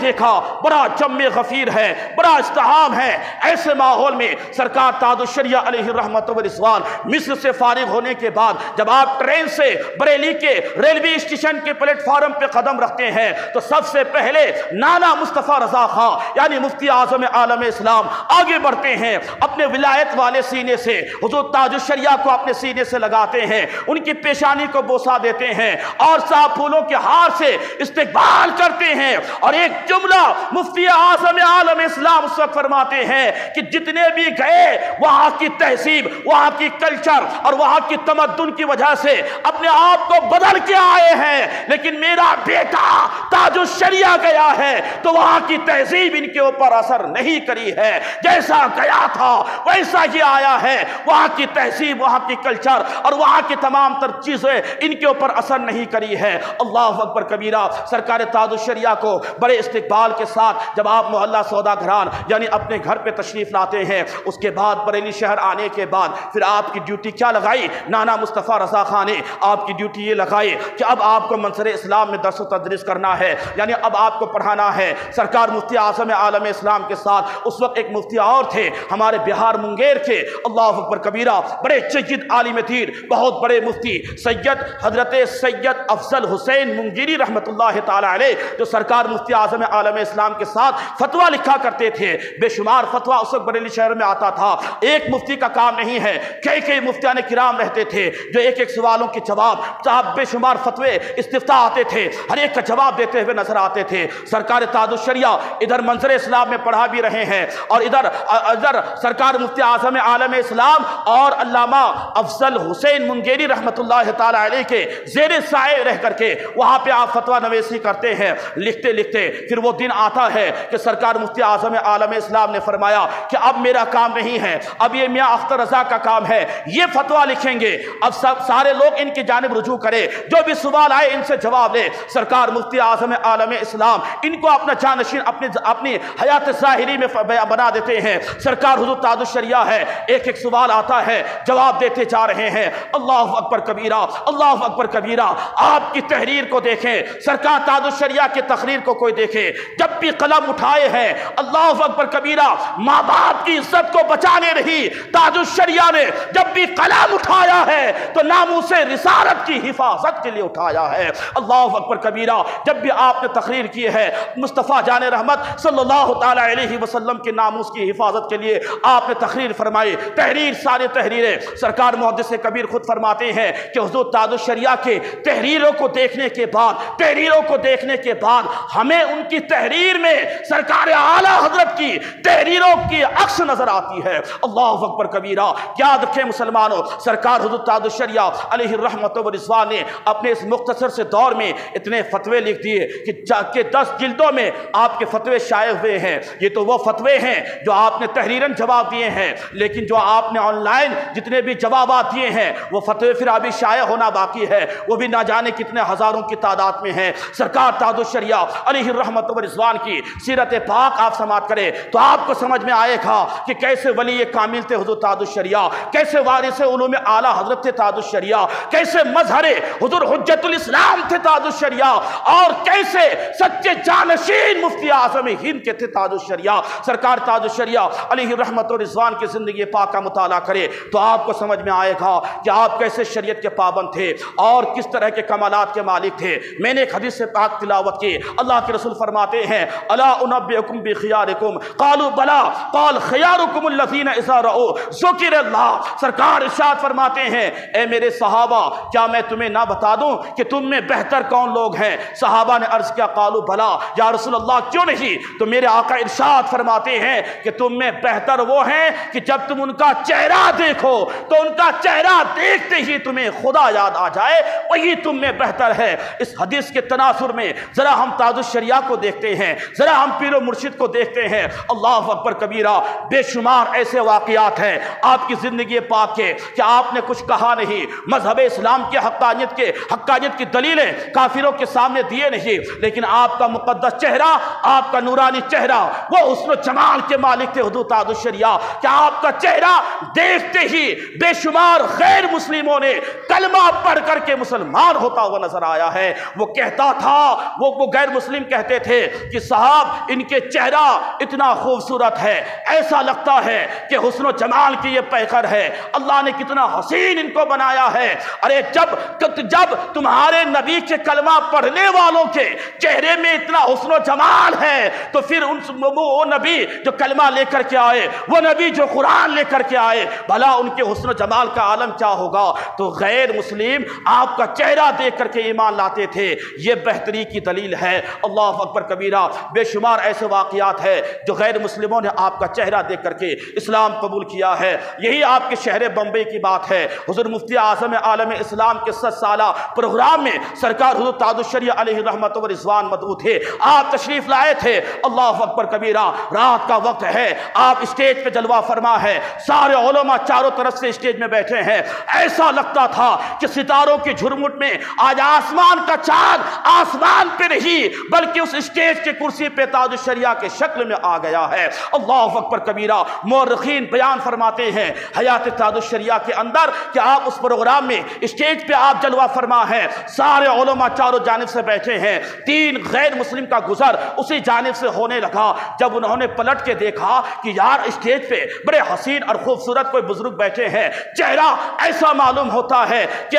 Speaker 1: دیکھا بڑا جم غفیر ہے، بڑا ازدحام ہے۔ ایسے ماحول میں سرکار تاج الشریعہ علیہ رحمت و رضوان مصر سے فارغ ہونے کے بعد جب آپ ٹرین سے بریلی کے ریلوے اسٹیشن کے پلیٹ فارم پہ قدم رکھتے ہیں تو سب سے پہلے نانا مصطفیٰ رضا خان یعنی مفتی اعظم عالم اسلام آگے بڑھتے ہیں، اپنے ولایت والے سینے سے حضور تاج الشریعہ کو اپنے سینے سے لگاتے ہیں، ان کی پیشانی کو بوسہ دیتے ہیں اور صاحب پھولوں کے ہار سے استقبال کرتے ہیں۔ اور ایک جملہ مفتی اعظم عالم اسلام اس وقت فرماتے ہیں کہ جتنے بھی گئے وہاں کی تہذیب، وہاں کی کلچر اور وہاں کی تمدن کی وجہ سے اپنے آپ کو بدل کے آئے ہیں، لیکن میرا بیٹا تاج الشریعہ گیا ہے تو وہاں کی تہذیب ان کے اوپر اثر نہیں کری ہے، جیسا گیا تھا ویسا ہی آیا ہے۔ وہاں کی تہذیب، وہاں کی کلچر اور وہاں کی تمام تر چیزیں ان کے اوپر اثر نہیں کری ہے۔ اللہ اکبر کبیرہ، سرکار تاج الشریعہ کو بڑے استقبال کے ساتھ جب آپ محلہ سودا گھران یعنی اپنے گھر پہ تشریف لاتے ہیں، اس کے بعد بریلی شہر آنے کے بعد پھر آپ کی ڈیوٹی کیا لگائی؟ نانا مصطفیٰ رضا خان نے آپ کی ڈیوٹی یہ لگائی کہ اب آپ کو منصر اسلام میں درس و تدریس کرنا ہے، یعنی اب آپ کو پڑھانا ہے۔ سرکار مفتی اعظم عالم اسلام کے ساتھ اس وقت ایک مفتی اور تھے ہمارے بہار منگیر کے، اللہ اکبر کبیرہ، بڑے جید عالم دین، بہت بڑے مفتی سید حضرت سید افضل حسین منگیری رحمت اللہ تعالی علیہ، جو سرکار مفتی اعظم عالم اسلام کے ساتھ فتویٰ لکھا کرتے تھے۔ بے شمار فتویٰ اس وقت بریلی شہر میں آتا تھا، ایک مفتی کا کام نہیں ہے، کئی مفتیان کرام رہتے تھے جو ایک سوالوں کے جواب، صاحب بے شمار فتوے استفتاء آتے تھے، ہر ایک کا جواب دیتے ہوئے نظر آتے تھے۔ سرکار تاج الشریعہ ادھر منظر اسلام میں پڑھا بھی رہے ہیں اور ادھر سرکار مفتی اعظم عالم اسلام اور علامہ افضل حسین منگیری رحمت اللہ تعالی علیہ کے زیر سائے رہ کر کے وہاں پہ آپ فتویٰ نویسی کرتے ہیں۔ لکھتے پھر وہ دن آتا ہے کہ سرکار مفتی اعظم عالم اسلام نے فرمایا کہ اب میرا کام نہیں ہے، اب یہ میاں اختر رضا کا کام ہے، یہ فتویٰ لکھیں گے، اب سارے لوگ ان کی جانب رجوع کرے، جو بھی سوال آئے ان سے جواب لے۔ سرکار مفتی اعظم عالم اسلام ان کو اپنا جانشین اپنی حیات ظاہری میں بنا دیتے ہیں۔ سرکار حضور تاج الشریعہ ہے، ایک سوال آتا ہے جواب دیتے جا رہے ہیں۔ اللہ اکبر کبیرہ، اللہ اکبر کبیرہ، آپ کی تحریر کو دیکھیں، سرکار تاج الشریعہ کی تقریر کو کوئی دیکھے، جب بھی قلم اٹھائے ہیں اللہ اکبر کبیرہ، ماں باپ کی عزت کو بچانے رہی تاج الشریعہ نے جب بھی قلم اٹھائے اٹھایا ہے تو ناموس رسالت کی حفاظت کے لیے اٹھایا ہے۔ اللہ اکبر کبیرہ۔ جب بھی آپ نے تقریر کی ہے مصطفیٰ جان رحمت صلی اللہ تعالیٰ علیہ وسلم کے ناموس کی حفاظت کے لیے آپ نے تقریر فرمائی، تحریر سارے تحریریں، سرکار محدث کبیر خود فرماتے ہیں کہ حضور تاج الشریعہ کے تحریروں کو دیکھنے کے بعد ہمیں ان کی تحریر میں سرکار اعلیٰ حضرت کی تحریروں کی عکس نظر آتی ہے۔ اللہ اکبر کبیرہ۔ یاد رکھیں مسلمانوں، سرکار حضور تاج الشریعہ علیہ الرحمت و رضوان نے اپنے اس مختصر سے دور میں اتنے فتوے لکھ دیے کہ 10 جلدوں میں آپ کے فتوے شائع ہوئے ہیں۔ یہ تو وہ فتوے ہیں جو آپ نے تحریراً جواب دیے ہیں، لیکن جو آپ نے آن لائن جتنے بھی جوابات دیے ہیں وہ فتوے پھر ابھی شائع ہونا باقی ہے، وہ بھی نہ جانے کتنے ہزاروں کی تعداد میں ہیں۔ سرکار تاج الشریعہ علیہ الرحمت و رضوان کی سیرت پاک آپ سماعت کریں تو آپ کو سمجھ میں آئے گا کہ کیسے ولی کامل تھے حضور تاج الشریعہ، کیسے وارث علوم اعلیٰ حضرت تھے تاج الشریعہ، کیسے مظہر حضور حجت الاسلام تھے تاج الشریعہ، اور کیسے سچے جانشین مفتی اعظم ہند کے تھے تاج الشریعہ۔ سرکار تاج الشریعہ علیہ الرحمت و رضوان کی زندگی پاک کا مطالعہ کرے تو آپ کو سمجھ میں آئے گا کہ آپ کیسے شریعت کے پابند تھے اور کس طرح کے کمالات کے مالک تھے۔ میں نے ایک حدیث سے پاک تلاوت کی، اللہ کے رسول فرماتے ہیں الا انبئکم بخیارکم قالوا بلا قال خیارکم الذین اذا رؤوا ذکر اللہ۔ سرکار ارشاد فرماتے ہیں اے میرے صحابہ کیا میں تمہیں نہ بتا دوں کہ تم میں بہتر کون لوگ ہیں؟ صحابہ نے عرض کیا قالوا بلا یا رسول اللہ کیوں نہیں؟ تو میرے آقا ارشاد فرماتے ہیں کہ تم میں بہتر وہ ہیں کہ جب تم ان کا چہرہ دیکھو تو ان کا چہرہ دیکھتے ہی تمہیں خدا یاد آ جائے، وہی تم میں بہتر ہے۔ اس حدیث کے تناظر میں ذرا ہم تاج الشریعہ کو دیکھتے ہیں، ذرا ہم پیر و مرشد کو دیکھتے ہیں۔ اللہ اکبر کبیرہ۔ بے شمار ایسے واقعات ہیں آپ کی زندگی پاک کے کہ آپ نے کچھ کہا نہیں، مذہب اسلام کے حقانیت کی دلیلیں کافروں کے سامنے دیے نہیں، لیکن آپ کا مقدس چہرہ، آپ کا نورانی چہرہ وہ حسن و جمال کے مالک تھے حضور تاج الشریعہ، کہ آپ کا چہرہ دیکھتے ہی بے شمار غیر مسلموں نے کلمہ پڑھ کر کے مسلمان ہوتا ہوا نظر آیا ہے۔ وہ کہتا تھا، وہ غیر مسلم کہتے تھے کہ صاحب ان کے چہرہ اتنا خوبصورت ہے، ایسا لگتا ہے کہ حسن و جمال کی یہ پیکر ہے، اللہ نے کتنا حسین ان کو بنایا ہے۔ ارے جب تمہارے نبی کے کلمہ پڑھنے والوں کے چہرے میں اتنا حسن و جمال ہے تو پھر وہ نبی جو کلمہ لے کر کے آئے، وہ نبی جو قرآن لے کر کے آئے، بھلا ان کے حسن و جمال کا عالم کیا ہوگا؟ تو غیر مسلم آپ کا چہرہ دیکھ کر کے ایمان لاتے تھے، یہ بہتری کی دلیل ہے۔ اللہ اکبر کبیرہ۔ بے شمار ایسے واقعات ہیں جو غیر مسلموں نے آپ کا چہرہ دیکھ کر کے اسلام قبول کیا ہے۔ یہی آپ کے شہر بمبئی کی بات ہے۔ حضور مفتی اعظم عالم اسلام کے 7 سالہ پروگرام میں سرکار حضور تاج الشریعہ علیہ رحمت و رضوان مدعو تھے، آپ تشریف لائے تھے۔ اللہ اکبر کبیرہ۔ رات کا وقت ہے، آپ اسٹیج پہ جلوہ فرما ہے، سارے علماء چاروں طرف سے اسٹیج میں بیٹھے ہیں، ایسا لگتا تھا کہ ستاروں کی جھرمٹ میں آج آسمان کا چاند آسمان پہ نہیں بلکہ اس اسٹیج کے کرسی پہ تاج الشریعہ کے شکل میں آ گیا ہے۔ اللہ اکبر کبیرہ۔ مورخین بیان فرماتے ہیں حیات تاج الشریعہ کے اندر کہ آپ اس پروگرام میں اسٹیج پہ آپ جلوہ فرما ہے، سارے علماء چاروں جانب سے بیٹھے ہیں، 3 غیر مسلم کا گزر اسی جانب سے ہونے لگا۔ جب انہوں نے پلٹ کے دیکھا کہ یار اسٹیج پہ بڑے حسین اور خوبصورت کوئی بزرگ بیٹھے ہیں، چہرہ ایسا معلوم ہوتا ہے کہ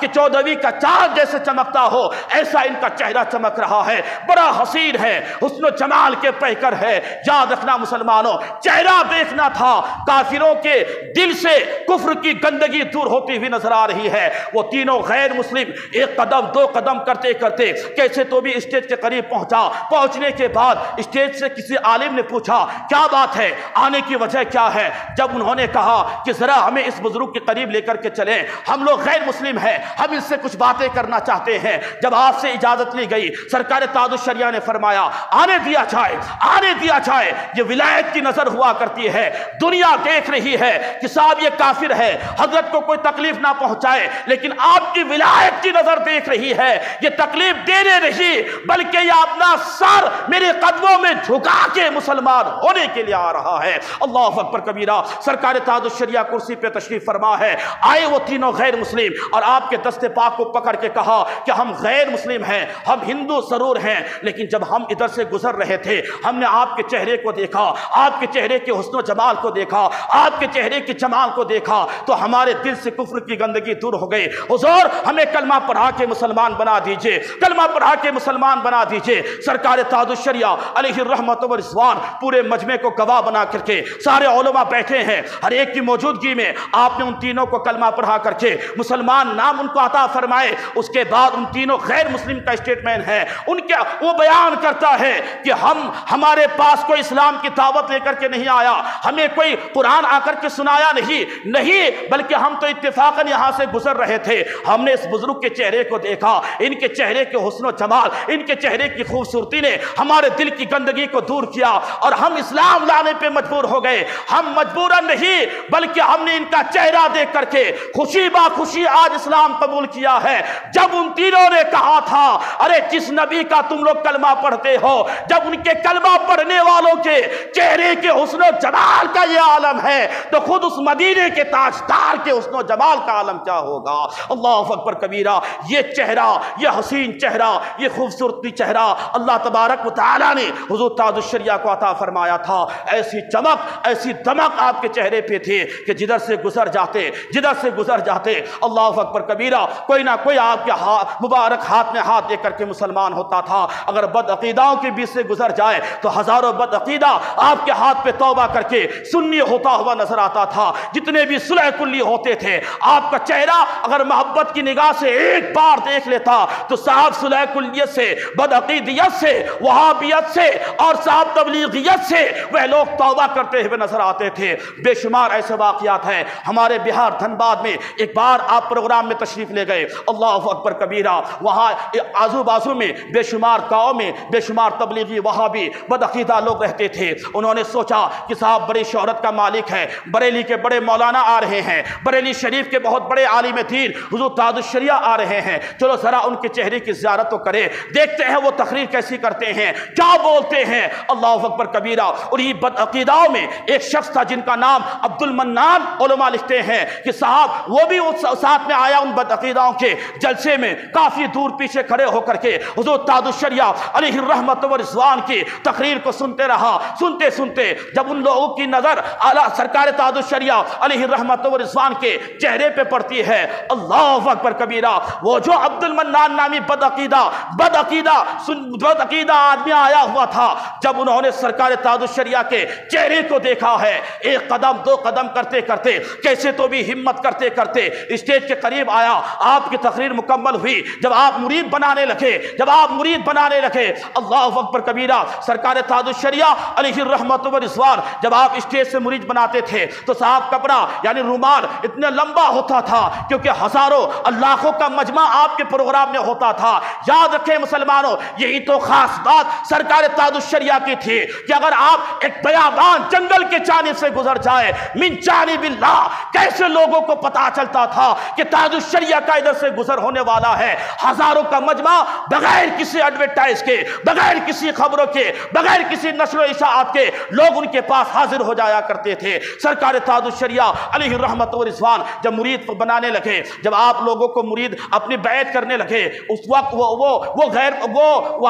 Speaker 1: 14ویں کا چاند جیسے چمکتا ہو ایسا ان کا چہرہ چمک رہا ہے، بڑا حسین ہے، حسن و جمال کے پیکر ہے۔ یاد رکھنا مسلمانوں، چہرہ دیکھنا تھا، کافروں کے دل سے کفر کی گندگی دور ہوتی ہوئی نظر آ رہی ہے۔ وہ تینوں غیر مسلم 1 قدم 2 قدم کرتے کرتے کیسے تو بھی اسٹیج کے قریب پہنچنے کے بعد اسٹیج سے کسی عالم نے پوچھا کیا بات ہے، آنے کی وجہ کیا ہے؟ جب انہوں نے کہا کہ ذرا ہمیں اس بزرگ کے قریب لے کر کے چلیں، ہم لوگ غیر مسلم ہیں، ہم اس سے کچھ باتیں کرنا چاہتے ہیں۔ جب آپ سے اجازت لی گئی، سرکار تاج الشریعہ نے فرمایا آنے دیا جائے، آنے دیا جائے۔ یہ ولایت کی نظر ہوا کرتی ہے، دنیا دیکھ رہی ہے کہ صاحب یہ کافر ہے، حضرت کو کوئی تکلیف نہ پہنچائے، لیکن آپ کی ولایت کی نظر دیکھ رہی ہے، یہ تکلیف دینے نہیں بلکہ یہ اپنا سر میرے قدموں میں جھکا کے مسلمان ہونے کے لیے آ رہا ہے۔ اللہ اکبر کبیرہ۔ سرکار تاج الشریعہ کرسی پہ تشریف فرما ہے، آئے وہ تینوں غیر مسلم اور آپ کے دست پاک کو پکڑ کے کہا کہ ہم غیر مسلم ہیں، ہم ہندو ضرور ہیں، لیکن جب ہم ادھر سے گزر رہے تھے ہم نے آپ کے چہرے کو دیکھا، آپ کے چہرے کے حسن و جمال کو دیکھا، آپ کے چہرے کے جمال کو دیکھا تو ہمارے دل سے کفر کی گندگی دور ہو گئی۔ حضور ہمیں کلمہ پڑھا کے مسلمان بنا دیجئے، کلمہ پڑھا کے مسلمان بنا دیجئے۔ سرکار تاج الشریعہ علیہ الرحمت و رضوان پورے مجمع کو گواہ بنا کر کے سارے علماء بیٹھے ہیں، ہر ایک کی موجودگی میں آپ نے ان تینوں کو کلمہ پڑھا کر کے مسلمان نام ان کو عطا فرمائے۔ اس کے بعد ان تینوں غیر مسلم کا اسٹیٹمنٹ ہے، ان کے وہ بیان کرتا ہے کہ ہمارے پاس کوئی اسلام کی دعوت لے کر کے نہیں آیا، ہمیں کوئی قرآن آ کر کے سنایا نہیں، بلکہ ہم تو اتفاقاً یہاں سے گزر رہے تھے، ہم نے اس بزرگ کے چہرے کو دیکھا، ان کے چہرے کے حسن و جمال، ان کے چہرے کی خوبصورتی نے ہمارے دل کی گندگی کو دور کیا اور ہم اسلام لانے پہ مجبور ہو گئے۔ ہم مجبوراً نہیں بلکہ ہم نے ان کا چہرہ دیکھ کر کے خوشی با خوشی آج اسلام قبول کیا ہے۔ جب ان تینوں نے کہا تھا ارے جس نبی کا تم لوگ کلمہ پڑھتے ہو، جب ان کے کلمہ پڑھنے والوں کے چہرے کے حسن و جمال کا یہ عالم ہے تو خود اس مدینے کے تاجدار کے حسن و جمال کا عالم کیا ہوگا۔ اللہ اکبر کبیرہ، یہ چہرہ، یہ حسین چہرہ، یہ خوبصورتی چہرہ اللہ تبارک و تعالیٰ نے حضور تاج الشریعہ کو عطا فرمایا تھا۔ ایسی چمک، ایسی دمک آپ کے چہرے پہ تھی کہ جدھر سے گزر جاتے اللہ اکبر کبیرہ کوئی نہ کوئی آپ کے مبارک ہاتھ میں ہاتھ دے کر کے مسلمان ہوتا تھا۔ اگر بد عقیداؤں کے بیچ سے گزر جائے تو ہزاروں بد عقیدہ آپ کے ہاتھ پہ توبہ کر کے سنی ہوتا ہوا نظر آتا تھا۔ جتنے بھی صلح کلی ہوتے تھے، آپ کا چہرہ اگر محبت کی نگاہ سے ایک بار دیکھ لیتا تو صاحب صلح کلیت سے، بد عقیدیت سے، وہابیت سے اور صاحب تبلیغیت سے وہ لوگ توبہ کرتے ہوئے نظر آتے تھے۔ بے شمار ایسے واقعات ہیں۔ ہمارے بہار دھنباد میں ایک بار آپ پروگرام میں تشریف لے گئے، اللہ اکبر کبیرہ، وہاں آزو بازو میں بے شمار گاؤں میں بے شمار تبلیغی وہابی بد عقیدہ لوگ رہتے تھے۔ انہوں نے سوچا کہ صاحب بڑی شہرت کا مالک ہے، بریلی کے بڑے مولانا آ رہے ہیں، بریلی شریف کے بہت بڑے عالم دین حضور تاج الشریعہ آ رہے ہیں، چلو ذرا ان کے چہرے کی زیارت تو کرے، دیکھتے ہیں وہ تقریر کیسی کرتے ہیں، کیا بولتے ہیں۔ اللہ اکبر کبیرہ، انہی بد عقیداؤں میں ایک شخص تھا جن کا نام عبد المنان، علماء لکھتے ہیں کہ صاحب وہ بھی ساتھ میں آیا ان بد عقیداؤں کے جلسے میں، کافی دور پیچھے کھڑے ہو کر کے حضور تاج الشریعہ علیہ الرحمت و رضوان کی تقریر کو سنتے رہا۔ سنتے جب ان لوگوں کی نظر اعلیٰ سرکار تاج الشریعہ علیہ الرحمت و رضوان کے چہرے پہ پڑتی ہے، اللہ اکبر کبیرہ، وہ جو عبد المنان نامی بد عقیدہ آدمی آیا ہوا تھا، جب انہوں نے سرکار تاج الشریعہ کے چہرے کو دیکھا ہے، ایک قدم دو قدم کرتے کرتے کیسے تو بھی ہمت کرتے کرتے اسٹیج کے قریب آیا۔ آپ کی تقریر مکمل ہوئی، جب آپ مرید بنانے لگے، اللہ اکبر کبیرہ، سرکار تاج الشریعہ علیہ الرحمت و رضوان جب آپ اسٹیج سے مرید بناتے تھے تو صاحب کپڑا یعنی رومال اتنا لمبا ہوتا تھا کیونکہ ہزاروں لاکھوں کا مجمع آپ کے پروگرام میں ہوتا تھا۔ یاد رکھیں مسلمانوں، یہی تو خاص بات سرکار تاج الشریعہ کی تھی کہ اگر آپ ایک بیابان جنگل کے جانب سے گزر جائے، من جانب اللہ، کیسے لوگوں کو پتا چلتا تھا کہ تاج الشریعہ کا ادھر سے گزر ہونے والا ہے۔ ہزاروں کا مجمع بغیر کسی ایڈورٹائز کے، بغیر کسی خبروں کے، بغیر کسی نشر و اشاعت کے لوگ ان کے پاس حاضر ہو جایا کرتے تھے۔ سرکار تاج الشریعہ علیہ الرحمت و رضوان جب مرید بنانے لگے، جب آپ لوگوں کو مرید اپنی بیعت کرنے لگے، اس وقت وہ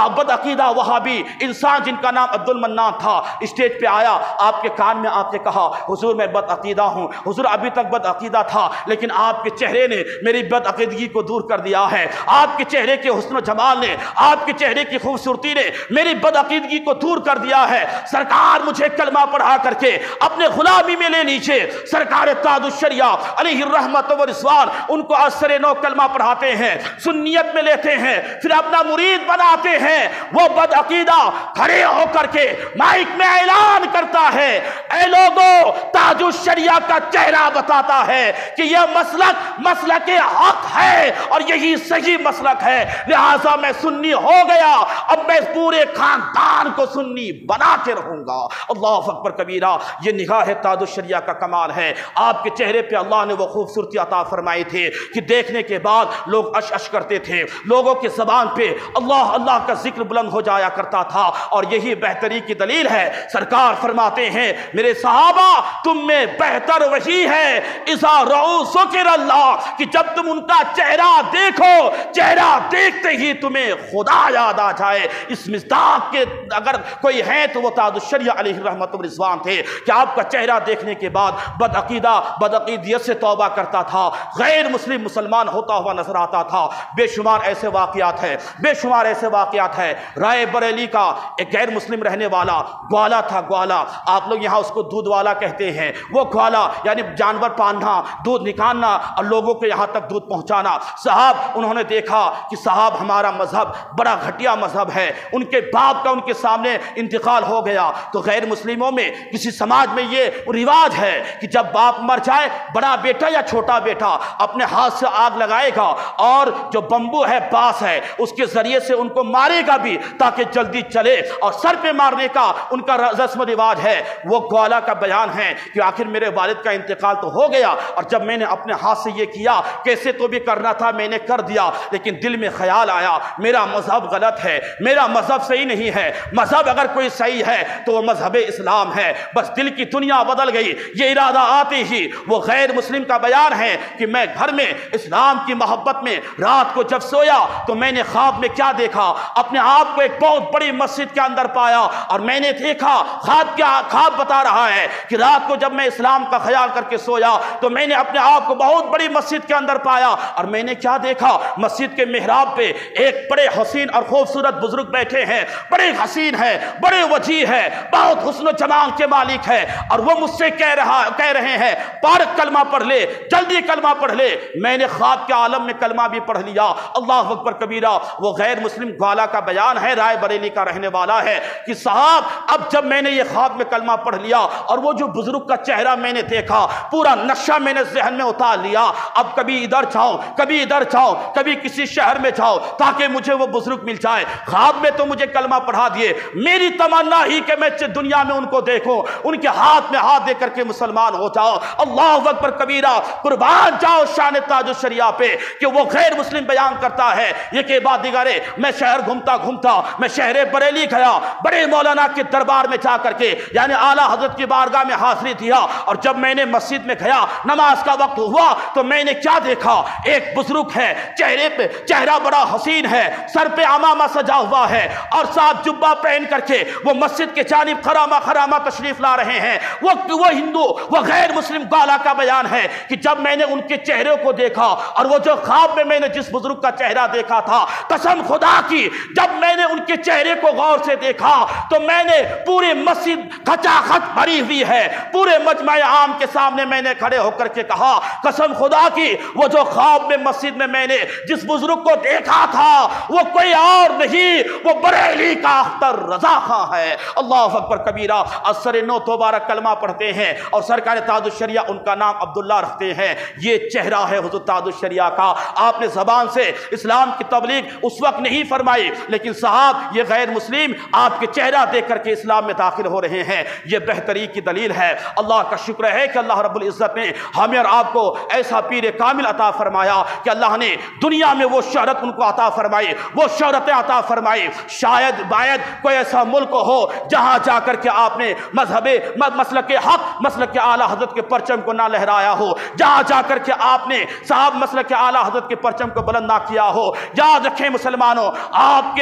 Speaker 1: بد عقیدہ وہابی انسان جن کا نام عبد المنان تھا اسٹیج پہ آیا، آپ کے کان میں آپ نے کہا حضور میں بد عقیدہ ہوں، حضور ابھی تک بد عقیدہ تھا لیکن آپ کے چہرے نے میری بد عقیدگی کو دور کر دیا ہے، آپ کے چہرے کے حسن و جمال نے، آپ کے چہرے کی خوبصورتی نے میری بد عقیدگی کو دور کر دیا ہے۔ سرکار مجھے کلمہ پڑھا کر کے اپنے غلامی میں لے لیجئے۔ سرکار تاج الشریعہ علیہ الرحمت و رضوان ان کو اثر نو کلمہ پڑھاتے ہیں، سنیت میں لیتے ہیں، پھر اپنا مرید بناتے ہیں۔ وہ بد عقیدہ کھڑے ہو کر کے مائک میں اعلان کرتا ہے، اے لوگو، تاج الشریعہ کا چہرہ بتاتا ہے کہ یہ مسلک حق ہے اور یہی صحیح مسلک ہے، لہٰذا میں سنی ہو گیا، اب میں پورے خاندان کو سنی بنا کے رہوں گا۔ اللہ اکبر کبیرہ، یہ نگاہ تاج الشریعہ کا کمال ہے۔ آپ کے چہرے پہ اللہ نے وہ خوبصورتی عطا فرمائی تھی کہ دیکھنے کے بعد لوگ اش کرتے تھے، لوگوں کی زبان پہ اللہ اللہ کا ذکر بلند ہو جایا کرتا تھا، اور یہی بہتری کی دلیل ہے۔ سرکار فرماتے ہیں، میرے صحابہ تم میں بہتر وہی ہے اذا رؤوا ذکر اللہ، کہ جب تم ان کا چہرہ دیکھو، چہرہ دیکھتے ہی تمہیں خدا یاد آ جائے۔ اس مصداق کے اگر کوئی ہے تو وہ تاج الشریعہ علیہ رحمت و رضوان تھے کہ آپ کا چہرہ دیکھنے کے بعد بدعقیدیت سے توبہ کرتا تھا، غیر مسلم مسلمان ہوتا ہوا نظر آتا تھا۔ بے شمار ایسے واقعات ہیں، بے شمار ایسے واقعات ہیں۔ رائے بریلی کا ایک غیر مسلم رہنے والا گوالا تھا، گوالا، آپ لوگ یہاں اس کو دودھ والا کہتے ہیں۔ وہ گوالا یعنی جانور پالنا، دودھ نکالنا اور لوگوں کو یہاں تک دودھ پہنچانا۔ صاحب انہوں نے دیکھا کہ صاحب ہمارا مذہب بڑا گھٹیا مذہب ہے، ان کے باپ کا ان کے سامنے انتقال ہو گیا۔ تو غیر مسلموں میں کسی سماج میں یہ رواج ہے کہ جب باپ مر جائے، بڑا بیٹا یا چھوٹا بیٹا اپنے ہاتھ سے آگ لگائے گا اور جو بمبو ہے، باس ہے، اس کے ذریعے سے ان کو مارے گا بھی تاکہ جلدی چلے، اور سر پہ مارنے کا ان کا رسم و رواج ہے۔ وہ گوالا کا بیان ہے کہ آخر میرے والد کا انتقال تو ہو گیا، اور جب میں نے اپنے ہاتھ سے یہ کیا، کیسے تو بھی کرنا تھا میں نے کر دیا، لیکن دل میں خیال آیا میرا مذہب غلط ہے، میرا مذہب صحیح نہیں ہے۔ مذہب اگر کوئی صحیح ہے تو وہ مذہب اسلام ہے۔ بس دل کی دنیا بدل گئی، یہ ارادہ آتے ہی وہ غیر مسلم کا بیان ہے کہ میں گھر میں اسلام کی محبت میں رات کو جب سویا تو میں نے خواب میں کیا دیکھا، اپنے آپ کو ایک بہت بڑی مسجد کے اندر پایا، اور میں نے دیکھا خواب بتا رہا ہے کہ رات کو جب میں اسلام کا خیال کر کے سویا تو میں نے اپنے آپ کو بہت بڑی مسجد کے اندر پایا، اور میں نے کیا دیکھا، مسجد کے محراب پہ ایک بڑے حسین اور خوبصورت بزرگ بیٹھے ہیں، بڑے حسین ہے، بڑے وجیح ہے، بہت حسن و جمال کے مالک ہے، اور وہ مجھ سے کہہ رہے ہیں پارک کلمہ پڑھ لے، جلدی کلمہ پڑھ لے۔ میں نے خواب کے عالم میں کلمہ بھی پڑھ لیا، اللہ اکبر کبیرہ۔ وہ غیر مسلم گوالا کا بیان ہے، رائے بریلی کا رہنے والا ہے کہ صاحب اب جب میں نے یہ خواب میں کلمہ پڑھ لیا اور وہ جو بزرگ کا چہرہ میں نے دیکھا، پورا نقشہ میں نے ذہن میں اتار لیا، اب کبھی ادھر جاؤ، کبھی ادھر جاؤ، کبھی کسی شہر میں جاؤ تاکہ مجھے وہ بزرگ مل جائے۔ خواب میں تو مجھے کلمہ پڑھا دیے، میری تمنا ہی کہ میں دنیا میں ان کو دیکھوں، ان کے ہاتھ میں ہاتھ دے کر کے مسلمان ہو جاؤ۔ اللہ اکبر کبیرہ، قربان جاؤ شان تاج الشریعہ پہ کہ وہ غیر مسلم بیان کرتا ہے یہ کہ بعد دیگرے میں شہر گھومتا میں شہر بریلی گیا، بڑے مولانا کے دربار میں جا کر کے یعنی اعلیٰ حضرت کی بارگاہ میں حاضری دیا، اور جب میں نے مسجد میں گیا، نماز کا وقت ہوا تو میں نے کیا دیکھا، ایک بزرگ ہے، چہرے پہ چہرہ بڑا حسین ہے، سر پہ عمامہ سجا ہوا ہے، اور صاحب جبہ پہن کر کے وہ مسجد کے جانب خرامہ تشریف لا رہے ہیں۔ وہ ہندو، وہ غیر مسلم گوالا کا بیان ہے کہ جب میں نے ان کے چہرے کو دیکھا اور وہ جو خواب میں نے جس بزرگ کا چہرہ دیکھا تھا، قسم خدا کی جب میں نے ان کے چہرے کو غور سے دیکھا تو میں نے پوری مسجد کھچاکھچ بھری ہوئی ہے، پورے مجمع عام کے سامنے میں نے کھڑے ہو کر کے کہا قسم خدا کی وہ جو خواب میں مسجد میں نے جس بزرگ کو دیکھا تھا وہ کوئی اور نہیں، وہ بریلی کا اختر رضا خاں ہے۔ اللہ اکبر کبیرہ۔ اثر نو دوبارہ کلمہ پڑھتے ہیں اور سرکار تاج الشریعہ ان کا نام عبداللہ رکھتے ہیں۔ یہ چہرہ ہے حضرت تاج الشریعہ کا۔ آپ نے زبان سے اسلام کی تبلیغ اس وقت نہیں فرمائی، لیکن صاحب یہ غیر مسلم آپ کے چہرہ دیکھ کر کے اسلام میں داخل ہو رہے ہیں، یہ بہتری کی دلیل ہے۔ اللہ کا شکر ہے کہ اللہ رب العزت نے ہمیں اور آپ کو ایسا پیر کامل عطا فرمایا کہ اللہ نے دنیا میں وہ شہرت ان کو عطا فرمائی، وہ شہرتیں عطا فرمائی۔ شاید باید کوئی ایسا ملک ہو جہاں جا کر کے آپ نے مسلک حق، مسلک اعلیٰ حضرت کے پرچم کو نہ لہرایا ہو، جہاں جا کر کے آپ نے صاحب مسلک اعلیٰ حضرت کے پرچم کو بلند نہ کیا ہو۔ یاد رکھیں مسلمانوں، آپ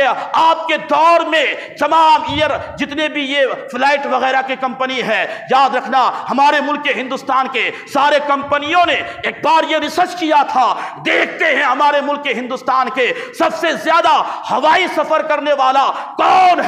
Speaker 1: کے دور میں تمام جتنے بھی یہ فلائٹ وغیرہ کی کمپنی ہے، یاد رکھنا ہمارے ملک ہندوستان کے سارے کمپنیوں نے ایک بار یہ ریسرچ کیا تھا، دیکھتے ہیں ہمارے ملک ہندوستان کے سب سے زیادہ ہوائی سفر کرنے والا کون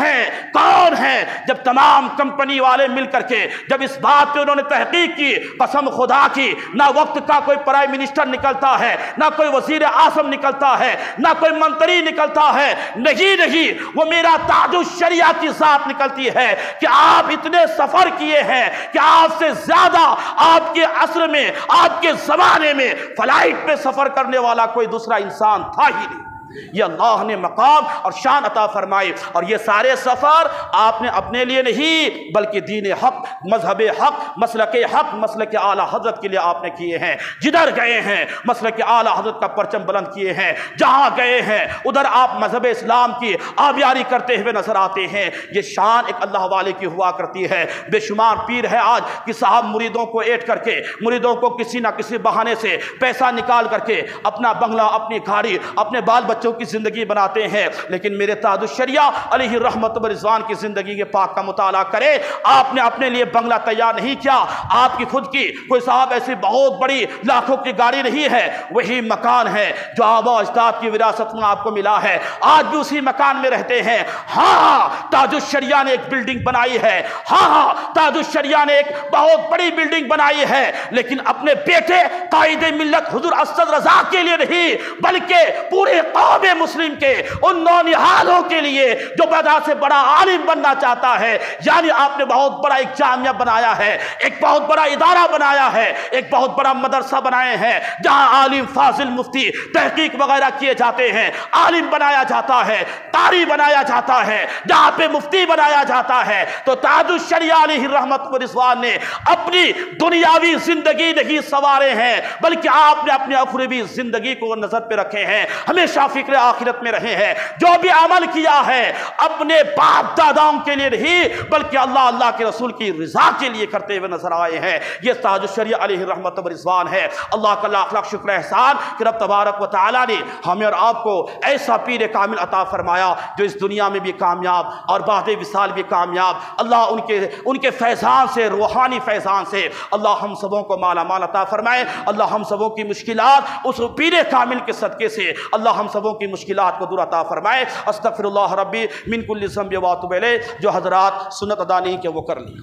Speaker 1: ہے؟ جب تمام کمپنی والے مل کر کے جب اس بات پہ انہوں نے تحقیق کی، قسم خدا کی نہ وقت کا کوئی پرائم منسٹر نکلتا ہے، نہ کوئی وزیر اعظم نکلتا ہے، نہ کوئی منتری نکلتا ہے، نہیں، وہ میرا تاج الشریعہ کی ذات نکلتی ہے کہ آپ اتنے سفر کیے ہیں کہ آپ سے زیادہ آپ کے عصر میں، آپ کے زمانے میں فلائٹ پہ سفر کرنے والا کوئی دوسرا انسان تھا ہی نہیں۔ یہ اللہ نے مقام اور شان عطا فرمائی. اور یہ سارے سفر آپ نے اپنے لیے نہیں بلکہ دین حق، مذہب حق، مسلک حق، مسلک اعلیٰ حضرت کے لیے آپ نے کیے ہیں. جدھر گئے ہیں مسلک اعلیٰ حضرت کا پرچم بلند کیے ہیں، جہاں گئے ہیں ادھر آپ مذہب اسلام کی آبیاری کرتے ہوئے نظر آتے ہیں. یہ شان ایک اللہ والے کی ہوا کرتی ہے. بے شمار پیر ہے آج کہ صاحب مریدوں کو ایڈ کر کے، مریدوں کو کسی نہ کسی بہانے سے پیسہ نکال کر کے اپنا بنگلہ، اپنی گاڑی، اپنے بال بچوں کی زندگی بناتے ہیں. لیکن میرے تاج الشریعہ علیہ رحمت و رضوان کی زندگی کے پاک کا مطالعہ کرے. آپ نے اپنے لیے بنگلہ تیار نہیں کیا، آپ کی خود کی کوئی صاحب ایسی بہت بڑی لاکھوں کی گاڑی نہیں ہے. وہی مکان ہے جو آبا اجداد کی وراثت میں آپ کو ملا ہے، آج بھی اسی مکان میں رہتے ہیں. ہاں تاج الشریعہ نے ایک بلڈنگ بنائی ہے، ہاں تاج الشریعہ نے ایک بہت بڑی بلڈنگ بنائی ہے، لیکن اپنے بیٹے قائد ملت حضور اسد رضا کے لیے نہیں بلکہ پورے قوم مسلم کے ان نونہالوں کے لیے جو بڑا سے بڑا عالم بننا چاہتا ہے. یعنی آپ نے بہت بڑا ایک جامعہ بنایا ہے، ایک بہت بڑا ادارہ بنایا ہے، ایک بہت بڑا مدرسہ بنائے ہیں جہاں عالم فاضل مفتی تحقیق وغیرہ کیے جاتے ہیں، عالم بنایا جاتا ہے، قاری بنایا جاتا ہے، جہاں پہ مفتی بنایا جاتا ہے. تو تاج الشریعہ علیہ رحمت و رضوان نے اپنی دنیاوی زندگی نہیں سوارے ہیں بلکہ آپ نے اپنی اخروی زندگی کو نظر پہ رکھے ہیں، ہمیشہ فکر آخرت میں رہے ہیں. جو بھی عمل کیا ہے اپنے باپ داداؤں کے لیے نہیں بلکہ اللہ کے رسول کی رضا کے لیے کرتے ہوئے نظر آئے ہیں. یہ تاج الشریعہ علیہ رحمت و رضوان ہے. اللہ کا لاکھ لاکھ شکر احسان کہ رب تبارک و تعالیٰ نے ہمیں اور آپ کو ایسا پیر کامل عطا فرمایا جو اس دنیا میں بھی کامیاب اور بعد وصال بھی کامیاب. اللہ ان کے فیضان سے، روحانی فیضان سے اللہ ہم سبوں کو مالا مال عطا فرمائے. اللہ ہم سبوں کی مشکلات اس پیر کامل کے صدقے سے اللہ ہم سبوں کی مشکلات کو دور عطا فرمائے. استغفر اللہ ربی من کل ذنب و اتوب الیہ. جو حضرات سنت ادا نہیں کہ وہ کر لیں.